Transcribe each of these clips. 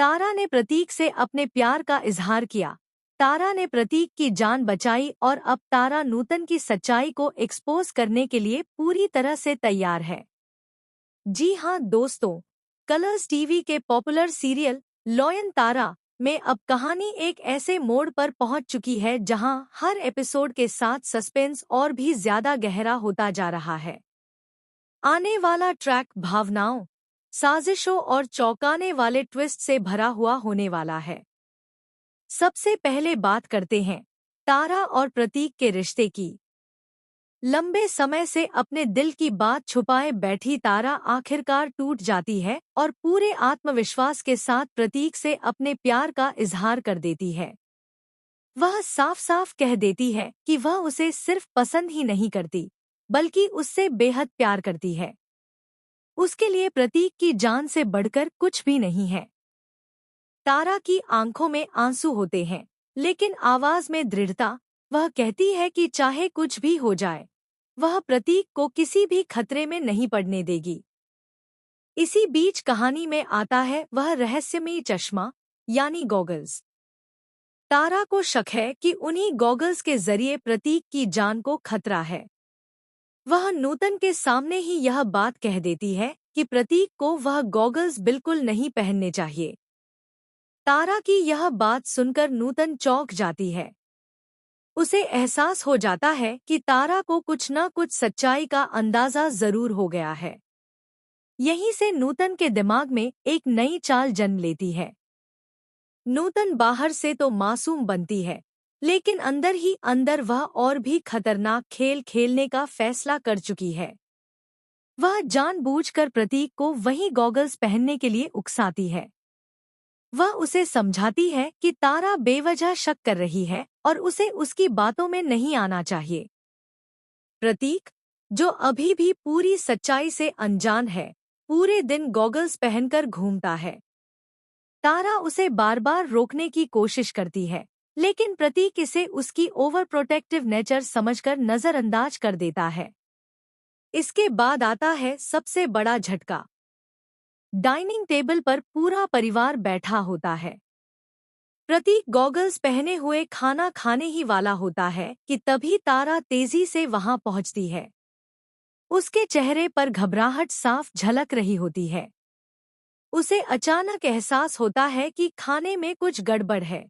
तारा ने प्रतीक से अपने प्यार का इजहार किया। तारा ने प्रतीक की जान बचाई और अब तारा नूतन की सच्चाई को एक्सपोज करने के लिए पूरी तरह से तैयार है। जी हाँ दोस्तों, कलर्स टीवी के पॉपुलर सीरियल लॉयन तारा में अब कहानी एक ऐसे मोड़ पर पहुंच चुकी है जहां हर एपिसोड के साथ सस्पेंस और भी ज्यादा गहरा होता जा रहा है। आने वाला ट्रैक भावनाओं, साजिशों और चौंकाने वाले ट्विस्ट से भरा हुआ होने वाला है। सबसे पहले बात करते हैं तारा और प्रतीक के रिश्ते की। लंबे समय से अपने दिल की बात छुपाए बैठी तारा आखिरकार टूट जाती है और पूरे आत्मविश्वास के साथ प्रतीक से अपने प्यार का इजहार कर देती है। वह साफ साफ कह देती है कि वह उसे सिर्फ पसंद ही नहीं करती, बल्कि उससे बेहद प्यार करती है। उसके लिए प्रतीक की जान से बढ़कर कुछ भी नहीं है। तारा की आंखों में आंसू होते हैं, लेकिन आवाज में दृढ़ता। वह कहती है कि चाहे कुछ भी हो जाए, वह प्रतीक को किसी भी खतरे में नहीं पड़ने देगी। इसी बीच कहानी में आता है वह रहस्यमयी चश्मा, यानी गॉगल्स। तारा को शक है कि उन्हीं गॉगल्स के जरिए प्रतीक की जान को खतरा है। वह नूतन के सामने ही यह बात कह देती है कि प्रतीक को वह गॉगल्स बिल्कुल नहीं पहनने चाहिए। तारा की यह बात सुनकर नूतन चौंक जाती है। उसे एहसास हो जाता है कि तारा को कुछ न कुछ सच्चाई का अंदाजा जरूर हो गया है। यहीं से नूतन के दिमाग में एक नई चाल जन्म लेती है। नूतन बाहर से तो मासूम बनती है, लेकिन अंदर ही अंदर वह और भी खतरनाक खेल खेलने का फैसला कर चुकी है। वह जानबूझकर प्रतीक को वही गॉगल्स पहनने के लिए उकसाती है। वह उसे समझाती है कि तारा बेवजह शक कर रही है और उसे उसकी बातों में नहीं आना चाहिए। प्रतीक, जो अभी भी पूरी सच्चाई से अनजान है, पूरे दिन गॉगल्स पहनकर घूमता है। तारा उसे बार बार रोकने की कोशिश करती है, लेकिन प्रतीक इसे उसकी ओवर प्रोटेक्टिव नेचर समझकर नजरअंदाज कर देता है। इसके बाद आता है सबसे बड़ा झटका। डाइनिंग टेबल पर पूरा परिवार बैठा होता है। प्रतीक गॉगल्स पहने हुए खाना खाने ही वाला होता है कि तभी तारा तेजी से वहां पहुंचती है। उसके चेहरे पर घबराहट साफ झलक रही होती है। उसे अचानक एहसास होता है कि खाने में कुछ गड़बड़ है।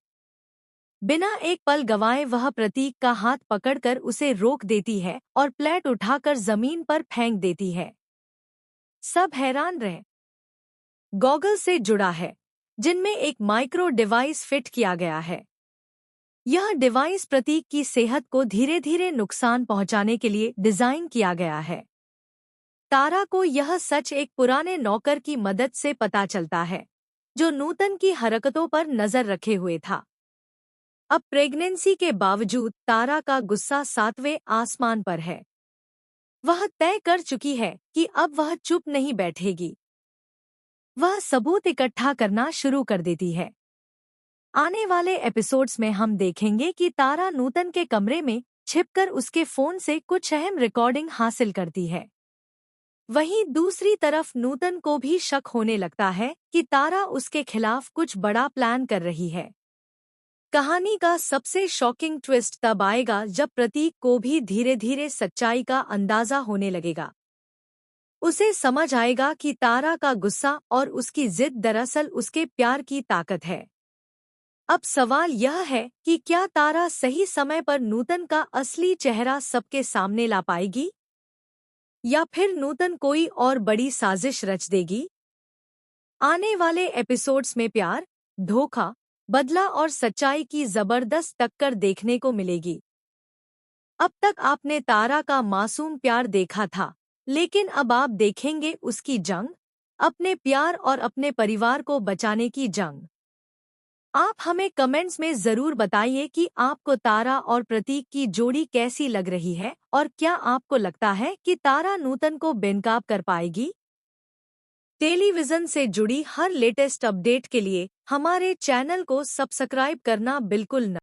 बिना एक पल गंवाए वह प्रतीक का हाथ पकड़कर उसे रोक देती है और प्लेट उठाकर जमीन पर फेंक देती है। सब हैरान रहे। गॉगल से जुड़ा है, जिनमें एक माइक्रो डिवाइस फिट किया गया है। यह डिवाइस प्रतीक की सेहत को धीरे धीरे नुकसान पहुंचाने के लिए डिजाइन किया गया है। तारा को यह सच एक पुराने नौकर की मदद से पता चलता है, जो नूतन की हरकतों पर नजर रखे हुए था। अब प्रेगनेंसी के बावजूद तारा का गुस्सा 7वें आसमान पर है। वह तय कर चुकी है कि अब वह चुप नहीं बैठेगी। वह सबूत इकट्ठा करना शुरू कर देती है। आने वाले एपिसोड्स में हम देखेंगे कि तारा नूतन के कमरे में छिपकर उसके फोन से कुछ अहम रिकॉर्डिंग हासिल करती है। वहीं दूसरी तरफ नूतन को भी शक होने लगता है कि तारा उसके खिलाफ कुछ बड़ा प्लान कर रही है। कहानी का सबसे शॉकिंग ट्विस्ट तब आएगा जब प्रतीक को भी धीरे धीरे सच्चाई का अंदाजा होने लगेगा। उसे समझ आएगा कि तारा का गुस्सा और उसकी जिद दरअसल उसके प्यार की ताकत है। अब सवाल यह है कि क्या तारा सही समय पर नूतन का असली चेहरा सबके सामने ला पाएगी, या फिर नूतन कोई और बड़ी साजिश रच देगी। आने वाले एपिसोड्स में प्यार, धोखा, बदला और सच्चाई की जबरदस्त टक्कर देखने को मिलेगी। अब तक आपने तारा का मासूम प्यार देखा था, लेकिन अब आप देखेंगे उसकी जंग, अपने प्यार और अपने परिवार को बचाने की जंग। आप हमें कमेंट्स में जरूर बताइए कि आपको तारा और प्रतीक की जोड़ी कैसी लग रही है और क्या आपको लगता है कि तारा नूतन को बेनकाब कर पाएगी। टेलीविजन से जुड़ी हर लेटेस्ट अपडेट के लिए हमारे चैनल को सब्सक्राइब करना बिल्कुल न